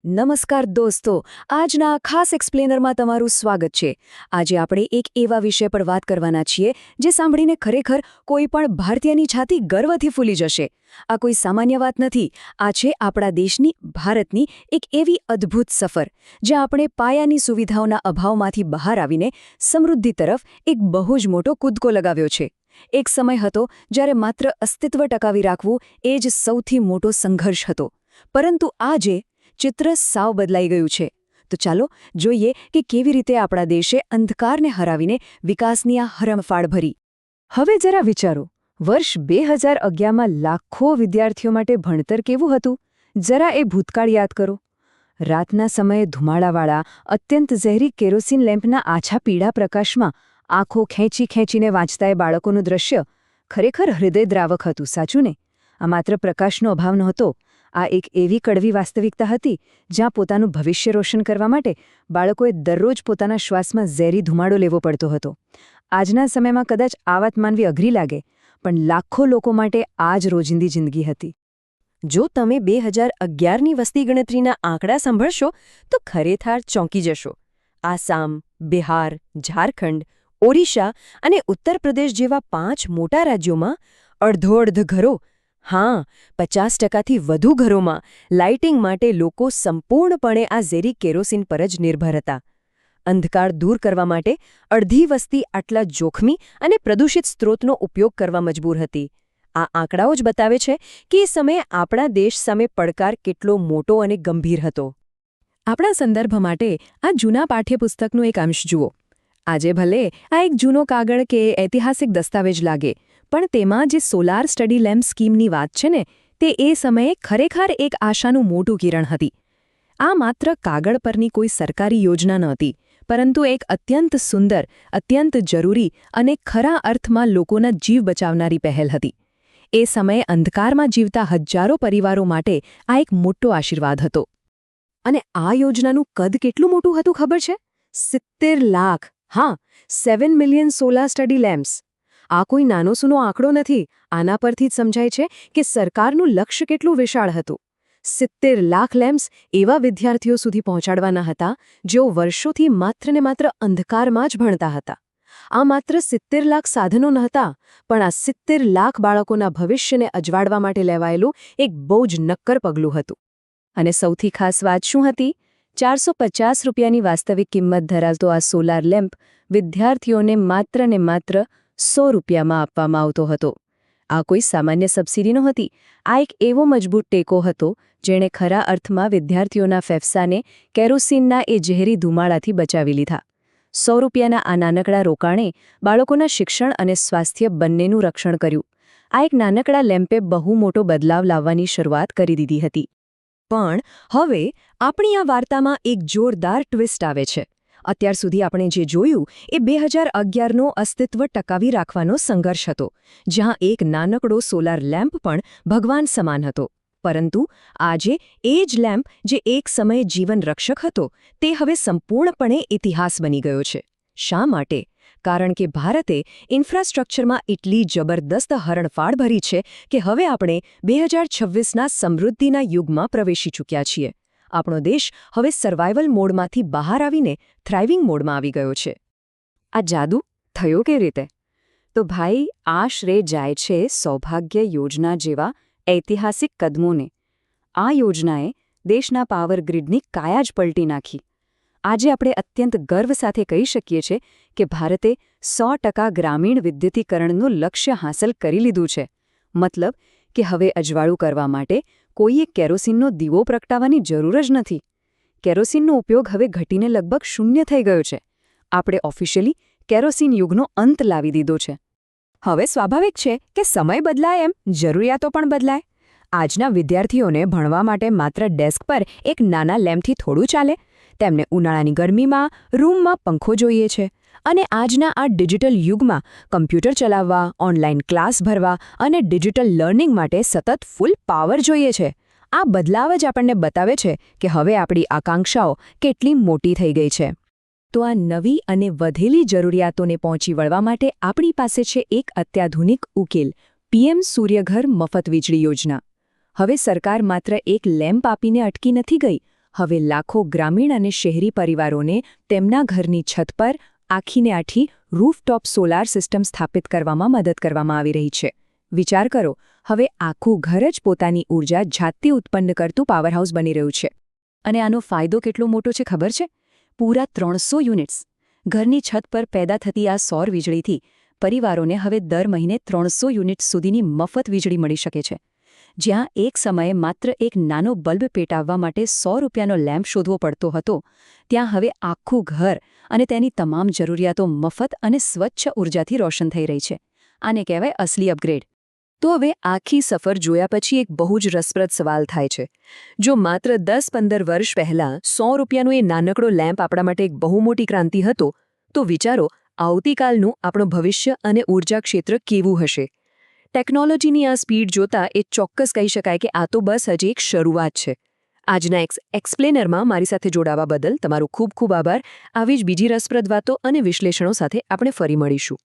નમસ્કાર દોસ્તો, આજના ખાસ એક્સપ્લેનરમાં તમારું સ્વાગત છે। આજે આપણે એક એવા વિષય પર વાત કરવાના છીએ જે સાંભળીને ખરેખર કોઈ પણ ભારતીયની છાતી ગર્વથી ફૂલી જશે। આ કોઈ સામાન્ય વાત નથી, આ છે આપણા દેશની, ભારતની એક એવી અદ્ભુત સફર જ્યાં આપણે પાયાની સુવિધાઓના અભાવમાંથી બહાર આવીને સમૃદ્ધિ તરફ એક બહુ જ મોટો કૂદકો લગાવ્યો છે। એક સમય હતો જ્યારે માત્ર અસ્તિત્વ ટકાવી રાખવું એ જ સૌથી મોટો સંઘર્ષ હતો, પરંતુ આજે ચિત્ર સાવ બદલાઈ ગયું છે। તો ચાલો જોઈએ કે કેવી રીતે આપણા દેશે અંધકારને હરાવીને વિકાસની આ હરણફાળ ભરી। હવે જરા વિચારો, વર્ષ 2011માં લાખો વિદ્યાર્થીઓ માટે ભણતર કેવું હતું? જરા એ ભૂતકાળ યાદ કરો। રાતના સમયે ધુમાડાવાળા અત્યંત ઝેરી કેરોસીન લેમ્પના આછા પીળા પ્રકાશમાં આંખો ખેંચીને વાંચતા એ બાળકોનું દ્રશ્ય ખરેખર હૃદયદ્રાવક હતું, સાચું ને? આ માત્ર પ્રકાશનો અભાવ નહોતો, આ એક એવી કડવી વાસ્તવિકતા હતી જ્યાં પોતાનું ભવિષ્ય રોશન કરવા માટે બાળકોએ દરરોજ પોતાના શ્વાસમાં ઝેરી ધુમાડો લેવો પડતો હતો। આજના સમયમાં કદાચ આ વાત માનવી અઘરી લાગે, પણ લાખો લોકો માટે આ જ રોજિંદી જિંદગી હતી। જો તમે 2011ની વસ્તી ગણતરીના આંકડા સાંભળશો તો ખરેખર ચોંકી જશો। આસામ, બિહાર, ઝારખંડ, ઓરિસ્સા અને ઉત્તર પ્રદેશ જેવા 5 મોટા રાજ્યોમાં અડધો ઘરો, હા 50%થી વધુ ઘરોમાં લાઇટિંગ માટે લોકો સંપૂર્ણપણે આ ઝેરી કેરોસીન પર જ નિર્ભર હતા। અંધકાર દૂર કરવા માટે અડધી વસ્તી આટલા જોખમી અને પ્રદૂષિત સ્ત્રોતનો ઉપયોગ કરવા મજબૂર હતી। આ આંકડાઓ જ બતાવે છે કે એ સમયે આપણા દેશ સામે પડકાર કેટલો મોટો અને ગંભીર હતો। આપણા સંદર્ભ માટે આ જૂના પાઠ્યપુસ્તકનું એક અંશ જુઓ। આજે ભલે આ એક જૂનો કાગળ કે ઐતિહાસિક દસ્તાવેજ લાગે, પણ તેમાં જે સોલાર સ્ટડી લેમ્પ સ્કીમની વાત છે ને, તે એ સમયે ખરેખર એક આશાનું મોટું કિરણ હતી। આ માત્ર કાગળ પરની કોઈ સરકારી યોજના નહોતી, પરંતુ એક અત્યંત સુંદર, અત્યંત જરૂરી અને ખરા અર્થમાં લોકોના જીવ બચાવનારી પહેલ હતી। એ સમયે અંધકારમાં જીવતા હજારો પરિવારો માટે આ એક મોટો આશીર્વાદ હતો। અને આ યોજનાનું કદ કેટલું મોટું હતું ખબર છે? 70 લાખ, હા 7 મિલિયન સોલાર સ્ટડી લેમ્પ્સ। આ કોઈ નાનો સૂનો આંકડો નથી। આના પરથી જ સમજાય છે કે સરકારનું લક્ષ્ય કેટલું વિશાળ હતું। 70 લાખ લેમ્પ્સ એવા વિદ્યાર્થીઓ સુધી પહોંચાડવાના હતા જેઓ વર્ષોથી માત્ર ને માત્ર અંધકારમાં જ ભણતા હતા। આ માત્ર 70 લાખ સાધનો નહોતા, પણ આ 70 લાખ બાળકોના ભવિષ્યને અજવાળવા માટે લેવાયેલું એક બહુ જ નક્કર પગલું હતું। અને સૌથી ખાસ વાત શું હતી? 450 રૂપિયાની વાસ્તવિક કિંમત ધરાવતો આ સોલાર લેમ્પ વિદ્યાર્થીઓને માત્ર ને માત્ર 100 રૂપિયામાં આપવામાં આવતો હતો। આ કોઈ સામાન્ય સબસિડી નહોતી, આ એક એવો મજબૂત ટેકો હતો જેણે ખરા અર્થમાં વિદ્યાર્થીઓના ફેફસાને કેરોસીનના એ ઝેરી ધુમાડાથી બચાવી લીધા। 100 રૂપિયાના આ નાનકડા રોકાણે બાળકોના શિક્ષણ અને સ્વાસ્થ્ય બંનેનું રક્ષણ કર્યું। આ એક નાનકડા લેમ્પે બહુ મોટો બદલાવ લાવવાની શરૂઆત કરી દીધી હતી। પણ હવે આપણી આ વાર્તામાં એક જોરદાર ટ્વિસ્ટ આવે છે। અત્યાર સુધી આપણે જે જોયું એ 2011નો અસ્તિત્વ ટકાવી રાખવાનો સંઘર્ષ હતો, જ્યાં એક નાનકડો સોલાર લેમ્પ પણ ભગવાન સમાન હતો। પરંતુ આજે એ જ લેમ્પ જે એક સમયે જીવન રક્ષક હતો, તે હવે સંપૂર્ણપણે ઇતિહાસ બની ગયો છે। શા માટે? કારણ કે ભારતે ઇન્ફ્રાસ્ટ્રક્ચરમાં એટલી જબરદસ્ત હરણફાળ ભરી છે કે હવે આપણે 2026ના સમૃદ્ધિના યુગમાં પ્રવેશી ચૂક્યા છીએ। આપણો દેશ હવે સર્વાઇવલ મોડમાંથી બહાર આવીને થ્રાઇવિંગ મોડમાં આવી ગયો છે। આ જાદુ થયો કેવી રીતે? તો ભાઈ, આ શ્રેય જાય છે સૌભાગ્ય યોજના જેવા ઐતિહાસિક કદમોને। આ યોજનાએ દેશના પાવર ગ્રીડની કાયા જ પલટી નાખી। આજે આપણે અત્યંત ગર્વ સાથે કહી શકીએ છીએ કે ભારતે 100% ગ્રામીણ વિદ્યુતીકરણનું લક્ષ્ય હાંસલ કરી લીધું છે। મતલબ કે હવે અજવાળું કરવા માટે કોઈએ કેરોસીનનો દીવો પ્રગટાવવાની જરૂર જ નથી। કેરોસીનનો ઉપયોગ હવે ઘટીને લગભગ શૂન્ય થઈ ગયો છે। આપણે ઓફિશિયલી કેરોસીન યુગનો અંત લાવી દીધો છે। હવે સ્વાભાવિક છે કે સમય બદલાય એમ જરૂરિયાતો પણ બદલાય। આજના વિદ્યાર્થીઓને ભણવા માટે માત્ર ડેસ્ક પર એક નાના લેમ્પથી થોડું ચાલે। તેમને ઉનાળાની ગરમીમાં રૂમમાં પંખો જોઈએ છે, અને આજના આ ડિજિટલ યુગમાં કમ્પ્યુટર ચલાવવા, ઓનલાઈન ક્લાસ ભરવા અને ડિજિટલ લર્નિંગ માટે સતત ફૂલ પાવર જોઈએ છે। આ બદલાવ જ આપણને બતાવે છે કે હવે આપણી આકાંક્ષાઓ કેટલી મોટી થઈ ગઈ છે। તો આ નવી અને વધેલી જરૂરિયાતોને પહોંચી વળવા માટે આપણી પાસે છે એક અત્યાધુનિક ઉકેલ, PM સૂર્યઘર મફત વીજળી યોજના। હવે સરકાર માત્ર એક લેમ્પ આપીને અટકી નથી ગઈ, હવે લાખો ગ્રામીણ અને શહેરી પરિવારોને તેમના ઘરની છત પર આખીને આખી રૂફટોપ સોલાર સિસ્ટમ સ્થાપિત કરવામાં મદદ કરવામાં આવી રહી છે. વિચાર કરો, હવે આખું ઘર જ પોતાની ઊર્જા જાતે ઉત્પન્ન કરતું પાવરહાઉસ બની રહ્યું છે. અને આનો ફાયદો કેટલો મોટો છે ખબર છે? પૂરા 300 યુનિટ્સ. ઘરની છત પર પેદા થતી આ સૌર વીજળીથી પરિવારોને હવે દર મહિને 300 યુનિટ સુધીની મફત વીજળી મળી શકે છે. જ્યાં એક સમયે માત્ર એક નાનો બલ્બ પેટાવવા માટે ₹100નો લેમ્પ શોધવો પડતો હતો, ત્યાં હવે આખું ઘર અને તેની તમામ જરૂરિયાતો મફત અને સ્વચ્છ ઊર્જાથી રોશન થઈ રહી છે. આને કહેવાય અસલી અપગ્રેડ. તો હવે આખી સફર જોયા પછી એક બહુ જ રસપ્રદ સવાલ થાય છે. જો માત્ર 10-15 વર્ષ પહેલાં ₹100નો એ નાનકડો લેમ્પ આપણા માટે એક બહુ મોટી ક્રાંતિ હતો, તો વિચારો આવતીકાલનું આપણું ભવિષ્ય અને ઊર્જા ક્ષેત્ર કેવું હશે. ટેકનોલોજીની આ સ્પીડ જોતા એ ચોક્કસ કહી શકાય કે આ તો બસ હજી એક શરૂઆત છે. આજના એક્સપ્લેનરમાં મારી સાથે જોડાવા બદલ તમારો ખૂબ ખૂબ આભાર. આવી જ બીજી રસપ્રદ વાતો અને વિશ્લેષણો સાથે આપણે ફરી મળીશું.